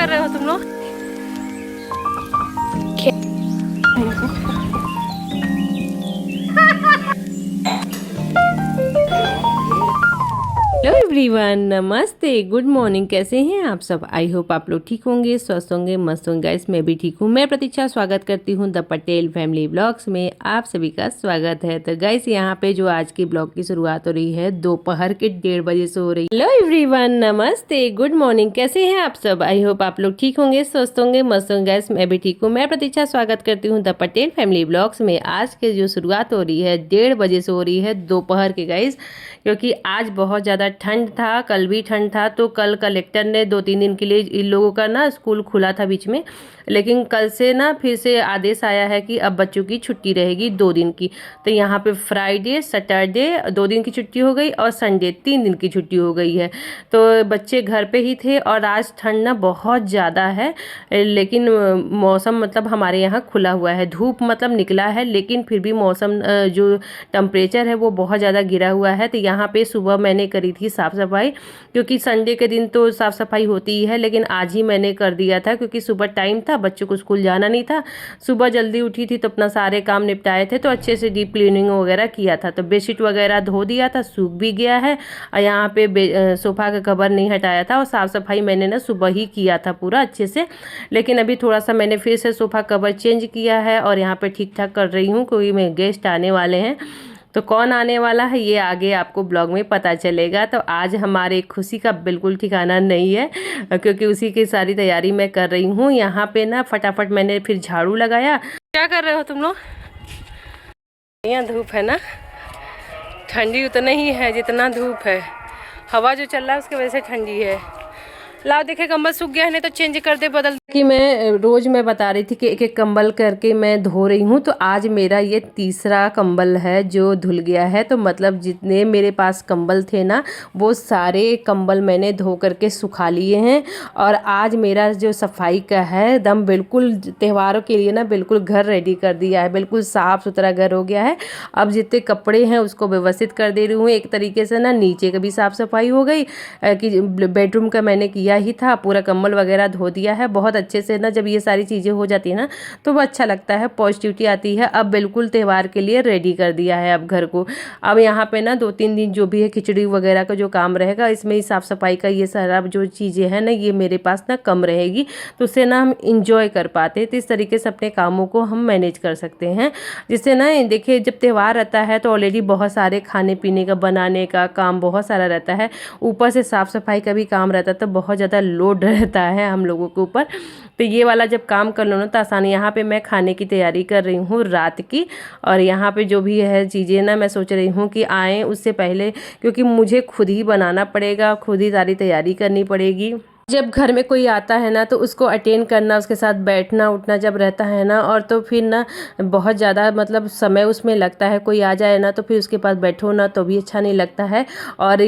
कर रहे हो तुम लोग? हेलो एवरीवन, नमस्ते, गुड मॉर्निंग। कैसे हैं आप सब? आई होप आप लोग ठीक होंगे, स्वस्थ होंगे, मस्त होंगे। गाइस मैं भी ठीक हूँ। मैं प्रतीक्षा स्वागत करती हूँ द पटेल फैमिली ब्लॉग्स में। आप सभी का स्वागत है। तो गाइस यहाँ पे जो आज की ब्लॉग की शुरुआत हो रही है दोपहर के 1:30 बजे से हो रही है। हेलो एवरीवन, नमस्ते, गुड मॉर्निंग। कैसे हैं आप सब? आई होप आप लोग ठीक होंगे, स्वस्थ होंगे, मस्त होंगे। गाइस मैं भी ठीक हूँ। मैं प्रतीक्षा स्वागत करती हूँ द पटेल फैमिली ब्लॉग्स में। आज के जो शुरुआत हो रही है 1:30 बजे से हो रही है दोपहर के गाइस, क्योंकि आज बहुत ज़्यादा ठंड था, कल भी ठंड था। तो कल कलेक्टर ने 2-3 दिन के लिए इन लोगों का ना स्कूल खुला था बीच में, लेकिन कल से ना फिर से आदेश आया है कि अब बच्चों की छुट्टी रहेगी 2 दिन की। तो यहाँ पे फ्राइडे सैटरडे 2 दिन की छुट्टी हो गई और संडे 3 दिन की छुट्टी हो गई है। तो बच्चे घर पे ही थे और आज ठंड ना बहुत ज़्यादा है, लेकिन मौसम मतलब हमारे यहाँ खुला हुआ है। धूप मतलब निकला है, लेकिन फिर भी मौसम जो टेम्परेचर है वो बहुत ज़्यादा गिरा हुआ है। तो यहाँ पे सुबह मैंने करी थी साफ़ सफाई, क्योंकि संडे के दिन तो साफ़ सफाई होती ही है, लेकिन आज ही मैंने कर दिया था क्योंकि सुबह टाइम था, बच्चों को स्कूल जाना नहीं था। सुबह जल्दी उठी थी तो अपना सारे काम निपटाए थे, तो अच्छे से डीप क्लीनिंग वगैरह किया था। तो बेडशीट वगैरह धो दिया था, सूख भी गया है। और यहाँ पे सोफा का कवर नहीं हटाया था और साफ़ सफाई मैंने ना सुबह ही किया था पूरा अच्छे से। लेकिन अभी थोड़ा सा मैंने फिर से सोफा कवर चेंज किया है और यहाँ पे ठीक ठाक कर रही हूँ, क्योंकि मैं गेस्ट आने वाले हैं। तो कौन आने वाला है ये आगे आपको ब्लॉग में पता चलेगा। तो आज हमारे खुशी का बिल्कुल ठिकाना नहीं है, क्योंकि उसी की सारी तैयारी मैं कर रही हूँ। यहाँ पे ना फटाफट मैंने फिर झाड़ू लगाया। क्या कर रहे हो तुम लोग? यहाँ धूप है ना, ठंडी उतना ही है जितना धूप है। हवा जो चल रहा है उसकी वजह से ठंडी है। लाओ देखे कंबल सूख गया है, नहीं तो चेंज कर दे, बदल कि मैं बता रही थी कि एक एक कंबल करके मैं धो रही हूँ। तो आज मेरा ये तीसरा कंबल है जो धुल गया है। तो मतलब जितने मेरे पास कंबल थे ना वो सारे कंबल मैंने धो करके सुखा लिए हैं। और आज मेरा जो सफाई का है एकदम बिल्कुल त्योहारों के लिए ना बिल्कुल घर रेडी कर दिया है, बिल्कुल साफ़ सुथरा घर हो गया है। अब जितने कपड़े हैं उसको व्यवस्थित कर दे रही हूँ एक तरीके से ना। नीचे का भी साफ़ सफाई हो गई, कि बेडरूम का मैंने किया ही था, पूरा कंबल वगैरह धो दिया है बहुत अच्छे से ना। जब ये सारी चीज़ें हो जाती है ना तो वो अच्छा लगता है, पॉजिटिविटी आती है। अब बिल्कुल त्योहार के लिए रेडी कर दिया है अब घर को। अब यहाँ पे ना 2-3 दिन जो भी है खिचड़ी वगैरह का जो काम रहेगा, इसमें ही साफ़ सफाई का ये सारा जो चीज़ें हैं ना ये मेरे पास ना कम रहेगी, तो उससे ना हम इंजॉय कर पाते हैं। तो इस तरीके से अपने कामों को हम मैनेज कर सकते हैं, जिससे ना देखिए जब त्यौहार रहता है तो ऑलरेडी बहुत सारे खाने पीने का बनाने का काम बहुत सारा रहता है, ऊपर से साफ़ सफाई का भी काम रहता है, तो बहुत ज़्यादा लोड रहता है हम लोगों के ऊपर। तो ये वाला जब काम कर लो ना तो आसानी। यहाँ पे मैं खाने की तैयारी कर रही हूँ रात की, और यहाँ पे जो भी है चीज़ें ना मैं सोच रही हूँ कि आएँ उससे पहले, क्योंकि मुझे खुद ही बनाना पड़ेगा, खुद ही सारी तैयारी करनी पड़ेगी। जब घर में कोई आता है ना तो उसको अटेंड करना, उसके साथ बैठना उठना जब रहता है ना, और तो फिर ना बहुत ज़्यादा मतलब समय उसमें लगता है। कोई आ जाए ना तो फिर उसके पास बैठो ना तो भी अच्छा नहीं लगता है। और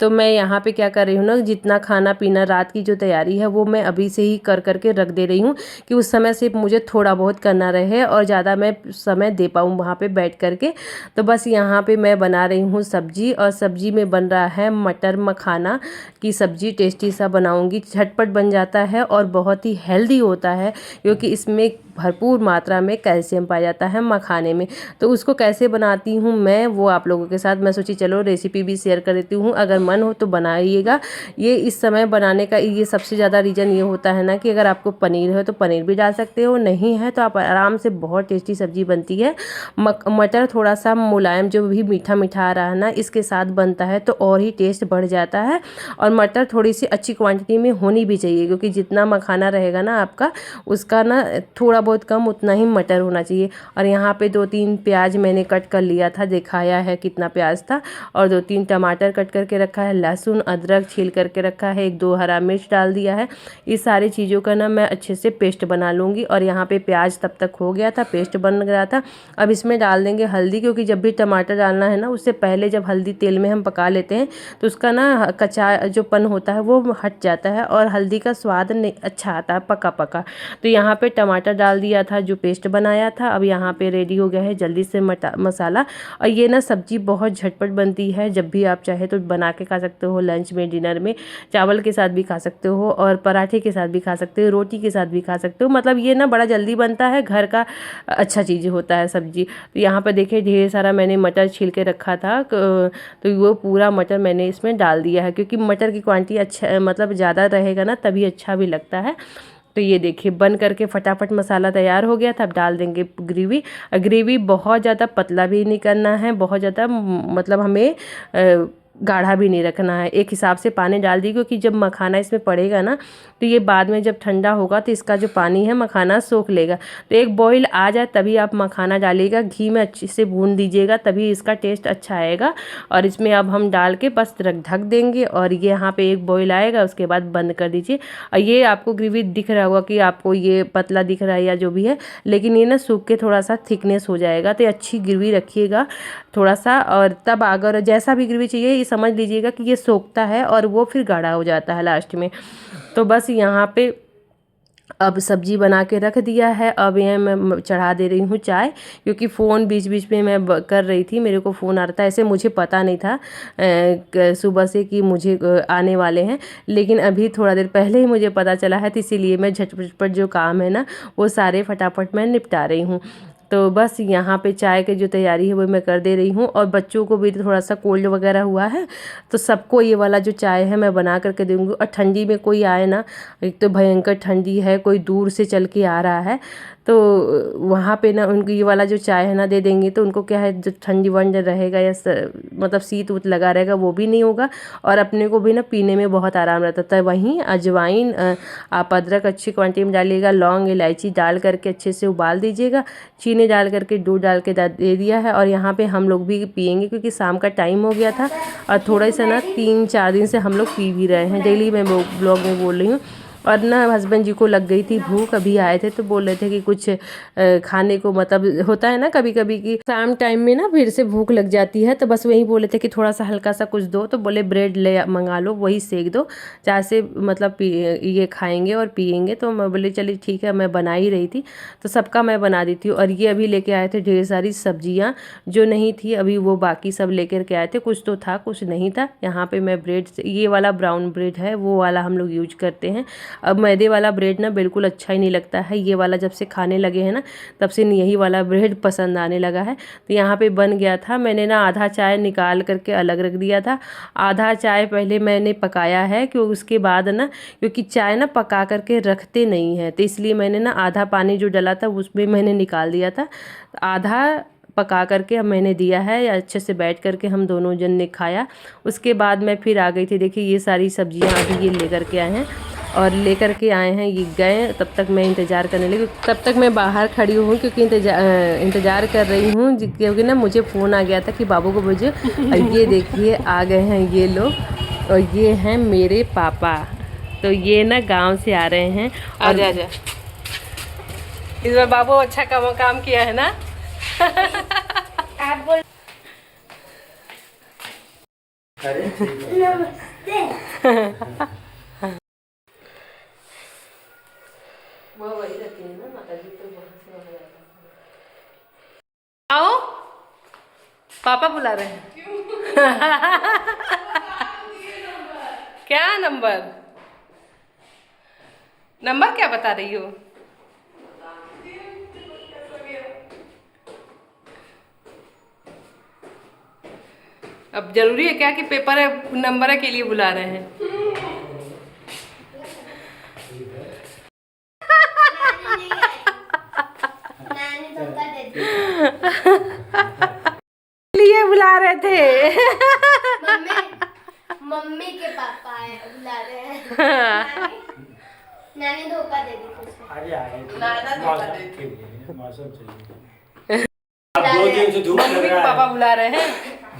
तो मैं यहाँ पे क्या कर रही हूँ ना, जितना खाना पीना रात की जो तैयारी है वो मैं अभी से ही कर करके रख दे रही हूँ, कि उस समय सिर्फ मुझे थोड़ा बहुत करना रहे और ज़्यादा मैं समय दे पाऊँ वहाँ पर बैठ करके। तो बस यहाँ पर मैं बना रही हूँ सब्जी, और सब्जी में बन रहा है मटर मखाना की सब्जी। टेस्टी सा बनाऊंगी, झटपट बन जाता है और बहुत ही हेल्दी होता है, क्योंकि इसमें भरपूर मात्रा में कैल्शियम पाया जाता है मखाने में। तो उसको कैसे बनाती हूँ मैं वो आप लोगों के साथ मैं सोची चलो रेसिपी भी शेयर कर देती हूँ। अगर मन हो तो बनाइएगा। ये इस समय बनाने का ये सबसे ज़्यादा रीज़न ये होता है ना कि अगर आपको पनीर है तो पनीर भी डाल सकते हो, नहीं है तो आप आराम से बहुत टेस्टी सब्जी बनती है। मटर थोड़ा सा मुलायम जो भी मीठा मीठा आ रहा है ना इसके साथ बनता है तो और ही टेस्ट बढ़ जाता है। और मटर थोड़ी सी अच्छी क्वांटिटी में होनी भी चाहिए, क्योंकि जितना मखाना रहेगा ना आपका उसका ना थोड़ा बहुत कम उतना ही मटर होना चाहिए। और यहाँ पे 2-3 प्याज मैंने कट कर लिया था, दिखाया है कितना प्याज था। और 2-3 टमाटर कट करके रखा है, लहसुन अदरक छील करके रखा है, 1-2 हरा मिर्च डाल दिया है। इस सारी चीज़ों का ना मैं अच्छे से पेस्ट बना लूँगी। और यहाँ पे प्याज तब तक हो गया था, पेस्ट बन गया था। अब इसमें डाल देंगे हल्दी, क्योंकि जब भी टमाटर डालना है ना उससे पहले जब हल्दी तेल में हम पका लेते हैं तो उसका ना कच्चा जो पन होता है वो हट जाता है और हल्दी का स्वाद नहीं अच्छा आता है पका पका। तो यहाँ पे टमाटर डाल डाल दिया था जो पेस्ट बनाया था। अब यहाँ पे रेडी हो गया है जल्दी से मसाला। और ये ना सब्जी बहुत झटपट बनती है, जब भी आप चाहे तो बना के खा सकते हो, लंच में, डिनर में, चावल के साथ भी खा सकते हो और पराठे के साथ भी खा सकते हो, रोटी के साथ भी खा सकते हो। मतलब ये ना बड़ा जल्दी बनता है, घर का अच्छा चीज़ होता है सब्जी। तो यहाँ पर देखिए ढेर सारा मैंने मटर छील के रखा था, तो वो पूरा मटर मैंने इसमें डाल दिया है, क्योंकि मटर की क्वांटिटी अच्छा मतलब ज़्यादा रहेगा ना तभी अच्छा भी लगता है। तो ये देखिए बन करके फटाफट मसाला तैयार हो गया था। अब डाल देंगे ग्रेवी। ग्रेवी बहुत ज़्यादा पतला भी नहीं करना है, बहुत ज़्यादा मतलब हमें गाढ़ा भी नहीं रखना है। एक हिसाब से पानी डाल दी, क्योंकि जब मखाना इसमें पड़ेगा ना तो ये बाद में जब ठंडा होगा तो इसका जो पानी है मखाना सोख लेगा। तो एक बॉईल आ जाए तभी आप मखाना डालिएगा, घी में अच्छे से भून दीजिएगा, तभी इसका टेस्ट अच्छा आएगा। और इसमें अब हम डाल के बस ढक देंगे और ये यहाँ पे एक बॉईल आएगा, उसके बाद बंद कर दीजिए। और ये आपको ग्रेवी दिख रहा होगा कि आपको ये पतला दिख रहा है या जो भी है, लेकिन ये ना सूख के थोड़ा सा थिकनेस हो जाएगा। तो अच्छी ग्रेवी रखिएगा थोड़ा सा, और तब अगर जैसा भी ग्रेवी चाहिए ये समझ लीजिएगा कि ये सोखता है और वो फिर गाढ़ा हो जाता है लास्ट में। तो बस यहाँ पे अब सब्जी बना के रख दिया है। अब ये मैं चढ़ा दे रही हूँ चाय, क्योंकि फ़ोन बीच बीच में मैं कर रही थी, मेरे को फ़ोन आ रहा था। ऐसे मुझे पता नहीं था सुबह से कि मुझे आने वाले हैं, लेकिन अभी थोड़ा देर पहले ही मुझे पता चला है, तो इसीलिए मैं झटपट जो काम है ना वो सारे फटाफट मैं निपटा रही हूँ। तो बस यहाँ पे चाय की जो तैयारी है वो मैं कर दे रही हूँ। और बच्चों को भी थोड़ा सा कोल्ड वगैरह हुआ है, तो सबको ये वाला जो चाय है मैं बना करके दूँगी। और ठंडी में कोई आए ना, एक तो भयंकर ठंडी है, कोई दूर से चल के आ रहा है, तो वहाँ पे ना उनको ये वाला जो चाय है ना दे देंगे, तो उनको क्या है जो ठंडी वंड रहेगा या मतलब शीत उत लगा रहेगा वो भी नहीं होगा, और अपने को भी ना पीने में बहुत आराम रहता था। वहीं अजवाइन, आप अदरक अच्छी क्वांटिटी में डालिएगा, लौंग इलायची डाल करके अच्छे से उबाल दीजिएगा, चीनी डाल करके दूध डाल के दे दिया है। और यहाँ पे हम लोग भी पियेंगे, क्योंकि शाम का टाइम हो गया था और थोड़ा सा ना 3-4 दिन से हम लोग पी भी रहे हैं। डेली मैं ब्लॉग में बोल रही हूँ। और ना हस्बैंड जी को लग गई थी भूख, अभी आए थे तो बोल रहे थे कि कुछ खाने को, मतलब होता है ना कभी कभी कि शाम टाइम में ना फिर से भूख लग जाती है, तो बस वही बोले थे कि थोड़ा सा हल्का सा कुछ दो, तो बोले ब्रेड ले मंगा लो, वही सेक दो, चाय से मतलब ये खाएंगे और पियेंगे। तो मैं बोली चलिए ठीक है, मैं बना ही रही थी तो सबका मैं बना देती हूँ। और ये अभी लेके आए थे ढेर सारी सब्जियाँ जो नहीं थी अभी, वो बाकी सब लेकर के आए थे, कुछ तो था कुछ नहीं था। यहाँ पे मैं ब्रेड, ये वाला ब्राउन ब्रेड है वो वाला हम लोग यूज करते हैं। अब मैदे वाला ब्रेड ना बिल्कुल अच्छा ही नहीं लगता है, ये वाला जब से खाने लगे हैं ना तब से यही वाला ब्रेड पसंद आने लगा है। तो यहाँ पे बन गया था, मैंने ना आधा चाय निकाल करके अलग रख दिया था, आधा चाय पहले मैंने पकाया है, क्योंकि उसके बाद ना, क्योंकि चाय ना पका करके रखते नहीं है, तो इसलिए मैंने ना आधा पानी जो डला था उसमें मैंने निकाल दिया था, आधा पका करके अब मैंने दिया है। अच्छे से बैठ करके हम दोनों जन ने खाया। उसके बाद मैं फिर आ गई थी, देखिए ये सारी सब्जियां अभी ये लेकर के आए हैं और लेकर के आए हैं, ये गए, तब तक मैं इंतज़ार करने लगी। तब तक मैं बाहर खड़ी हूँ, क्योंकि इंतज़ार कर रही हूँ, क्योंकि ना मुझे फ़ोन आ गया था कि बाबू को भेजो। और ये देखिए आ गए हैं ये लोग, और ये हैं मेरे पापा। तो ये ना गाँव से आ रहे हैं। और आजा इस बार बाबू अच्छा काम किया है ना। आप बोल वो वही रहती है ना माता जी, तो वहाँ से वहाँ जाता है। आओ, पापा बुला रहे हैं। क्या नंबर नंबर क्या बता रही हो? अब जरूरी है क्या कि पेपर है नंबर के लिए बुला रहे हैं? लिए बुला रहे थे। मम्मी के पापा आए बुला रहे हैं। नानी धोखा दे दी कुछ। नाना धोखा दे दी। मौसम चाहिए। 2 दिन से धूप लग रहा है। पापा बुला रहे हैं।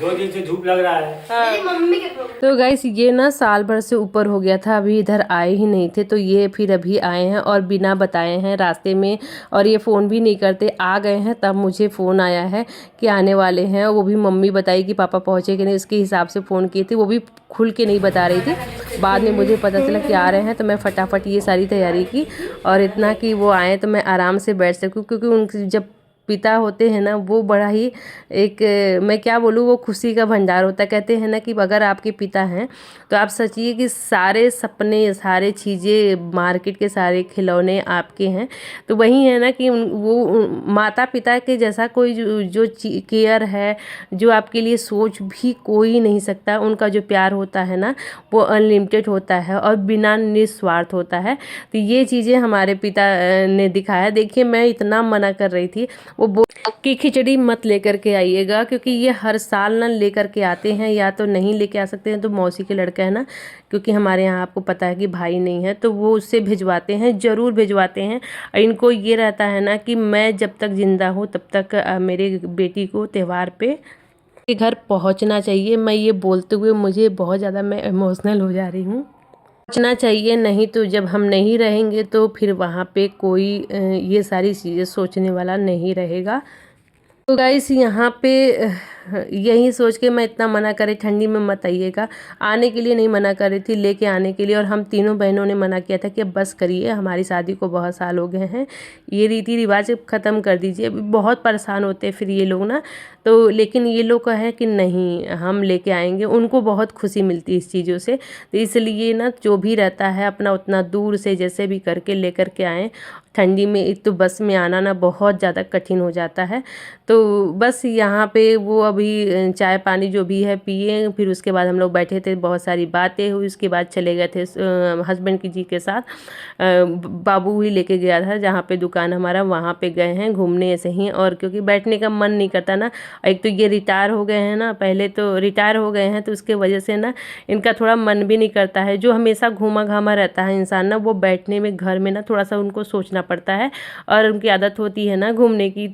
2 दिन से धूप लग रहा है। मेरी मम्मी के प्रॉब्लम। तो गाइस ये ना साल भर से ऊपर हो गया था, अभी इधर आए ही नहीं थे, तो ये फिर अभी आए हैं और बिना बताए हैं रास्ते में, और ये फ़ोन भी नहीं करते, आ गए हैं तब मुझे फ़ोन आया है कि आने वाले हैं। वो भी मम्मी बताई कि पापा पहुँचे कि नहीं, उसके हिसाब से फ़ोन किए थे, वो भी खुल के नहीं बता रही थी। बाद में मुझे पता चला कि आ रहे हैं, तो मैं फटाफट ये सारी तैयारी की, और इतना कि वो आए तो मैं आराम से बैठ सकूँ, क्योंकि उनकी जब पिता होते हैं ना वो बड़ा ही एक, मैं क्या बोलूँ, वो खुशी का भंडार होता है। कहते हैं ना कि अगर आपके पिता हैं तो आप सोचिए कि सारे सपने, सारे चीज़ें, मार्केट के सारे खिलौने आपके हैं। तो वही है ना कि वो माता पिता के जैसा कोई जो केयर है, जो आपके लिए सोच भी कोई नहीं सकता। उनका जो प्यार होता है ना वो अनलिमिटेड होता है और बिना निस्वार्थ होता है। तो ये चीज़ें हमारे पिता ने दिखाया। देखिए मैं इतना मना कर रही थी, वो कि खिचड़ी मत लेकर के आइएगा, क्योंकि ये हर साल ना लेकर के आते हैं, या तो नहीं लेके आ सकते हैं तो मौसी के लड़का है ना, क्योंकि हमारे यहाँ आपको पता है कि भाई नहीं है, तो वो उससे भिजवाते हैं, ज़रूर भिजवाते हैं। इनको ये रहता है ना कि मैं जब तक ज़िंदा हूँ तब तक मेरे बेटी को त्यौहार पे के घर पहुँचना चाहिए। मैं ये बोलते हुए मुझे बहुत ज़्यादा, मैं इमोशनल हो जा रही हूँ। पहुँचना चाहिए, नहीं तो जब हम नहीं रहेंगे तो फिर वहाँ पे कोई ये सारी चीज़ें सोचने वाला नहीं रहेगा। तो गाइस यहाँ पे यही सोच के मैं इतना मना करे, ठंडी में मत आइएगा। आने के लिए नहीं मना कर रही थी, लेके आने के लिए, और हम तीनों बहनों ने मना किया था कि अब बस करिए, हमारी शादी को बहुत साल हो गए हैं, ये रीति रिवाज ख़त्म कर दीजिए। बहुत परेशान होते हैं फिर ये लोग ना, तो लेकिन ये लोग का है कि नहीं हम लेके आएंगे। उनको बहुत खुशी मिलती है इस चीज़ों से, तो इसलिए ना जो भी रहता है अपना उतना दूर से जैसे भी करके लेकर के आएँ। ठंडी में एक तो बस में आना ना बहुत ज़्यादा कठिन हो जाता है। तो बस यहाँ पे वो अभी चाय पानी जो भी है पिए, फिर उसके बाद हम लोग बैठे थे, बहुत सारी बातें हुई। उसके बाद चले गए थे हस्बैंड की जी के साथ, बाबू ही लेके गया था जहाँ पे दुकान हमारा, वहाँ पे गए हैं घूमने ऐसे ही। और क्योंकि बैठने का मन नहीं करता ना, एक तो ये रिटायर हो गए हैं ना, पहले तो रिटायर हो गए हैं, तो उसके वजह से ना इनका थोड़ा मन भी नहीं करता है। जो हमेशा घूमा घामा रहता है इंसान ना, वो बैठने में घर में ना थोड़ा सा उनको सोचना पड़ता है, और उनकी आदत होती है ना घूमने की,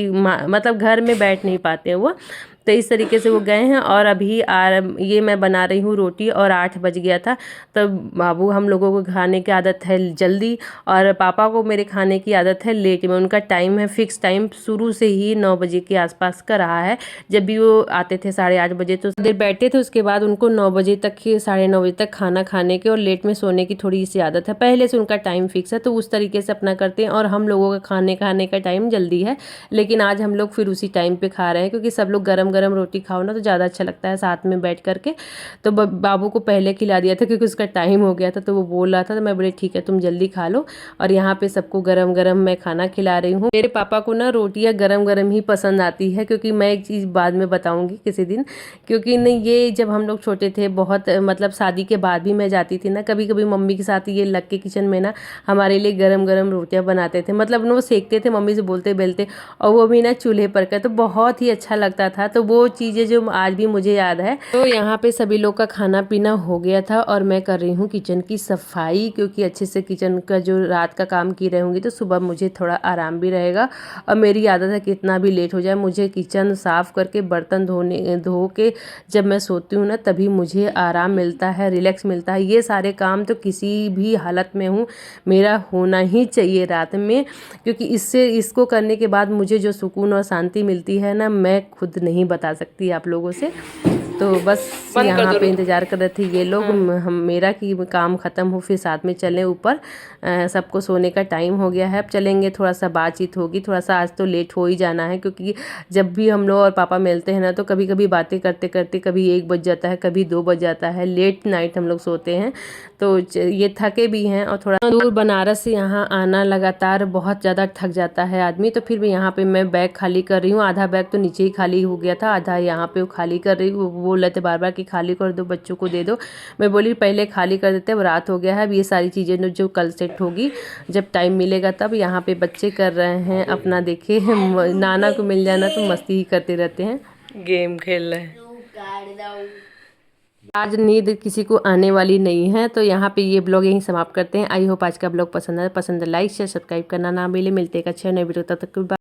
मतलब घर में बैठ नहीं पाते हैं वो। तो इस तरीके से वो गए हैं। और अभी ये मैं बना रही हूँ रोटी, और 8 बज गया था। तब बाबू हम लोगों को खाने की आदत है जल्दी, और पापा को मेरे खाने की आदत है लेट में। उनका टाइम है फिक्स टाइम, शुरू से ही 9 बजे के आसपास का रहा है। जब भी वो आते थे 8:30 बजे तो देर बैठते थे, उसके बाद उनको 9 बजे तक, 9:30 बजे तक खाना खाने के और लेट में सोने की थोड़ी सी आदत है। पहले से उनका टाइम फिक्स है, तो उस तरीके से अपना करते हैं। और हम लोगों का खाने का टाइम जल्दी है, लेकिन आज हम लोग फिर उसी टाइम पे खा रहे हैं, क्योंकि सब लोग गरम गरम रोटी खाओ ना तो ज़्यादा अच्छा लगता है साथ में बैठ करके। तो बाबू को पहले खिला दिया था क्योंकि उसका टाइम हो गया था, तो वो बोल रहा था, तो मैं बोले ठीक है तुम जल्दी खा लो। और यहाँ पे सबको गरम गरम मैं खाना खिला रही हूँ। मेरे पापा को ना रोटियाँ गरम गरम ही पसंद आती है, क्योंकि मैं एक चीज़ बाद में बताऊँगी किसी दिन, क्योंकि नहीं ये जब हम लोग छोटे थे, बहुत मतलब शादी के बाद भी मैं जाती थी ना कभी कभी मम्मी के साथ, ये लग के किचन में ना हमारे लिए गरम गरम रोटियाँ बनाते थे, मतलब वो सेकते थे मम्मी से बोलते बेलते, और वो भी ना चूल्हे पर का, तो बहुत ही अच्छा लगता था। तो वो चीज़ें जो आज भी मुझे याद है। तो यहाँ पे सभी लोग का खाना पीना हो गया था, और मैं कर रही हूँ किचन की सफाई, क्योंकि अच्छे से किचन का जो रात का काम की रहूँगी तो सुबह मुझे थोड़ा आराम भी रहेगा। और मेरी आदत है कितना भी लेट हो जाए, मुझे किचन साफ़ करके बर्तन धो के जब मैं सोती हूँ ना, तभी मुझे आराम मिलता है, रिलैक्स मिलता है। ये सारे काम तो किसी भी हालत में हूँ मेरा होना ही चाहिए रात में, क्योंकि इसको करने के बाद मुझे जो सुकून और शांति मिलती है ना, मैं खुद नहीं बता सकती आप लोगों से। तो बस यहाँ पे इंतज़ार कर रहे थे ये लोग, हम मेरा कि काम ख़त्म हो फिर साथ में चलें ऊपर। सबको सोने का टाइम हो गया है, अब चलेंगे, थोड़ा सा बातचीत होगी, थोड़ा सा आज तो लेट हो ही जाना है, क्योंकि जब भी हम लोग और पापा मिलते हैं ना तो कभी कभी बातें करते करते कभी 1 बज जाता है, कभी 2 बज जाता है, लेट नाइट हम लोग सोते हैं। तो ये थके भी हैं, और थोड़ा दूर बनारस से यहाँ आना लगातार बहुत ज़्यादा थक जाता है आदमी। तो फिर भी यहाँ पे मैं बैग खाली कर रही हूँ, आधा बैग तो नीचे ही खाली हो गया था, आधा यहाँ पे खाली कर रही हूँ। बोल रहे थे बार बार कि खाली कर दो, बच्चों को दे दो। मैं बोली पहले खाली कर देते, अब रात हो गया है, अब ये सारी चीज़ें जो कल सेट होगी, जब टाइम मिलेगा तब। यहाँ पे बच्चे कर रहे हैं अपना, देखे नाना को मिल जाना तो मस्ती ही करते रहते हैं, गेम खेल रहे हैं। आज नींद किसी को आने वाली नहीं है। तो यहाँ पे ये ब्लॉग यहीं समाप्त करते हैं। आई होप आज का ब्लॉग पसंद है, लाइक शेयर सब्सक्राइब करना ना मिले। मिलते हैं एक अच्छे नए वीडियो, तब तक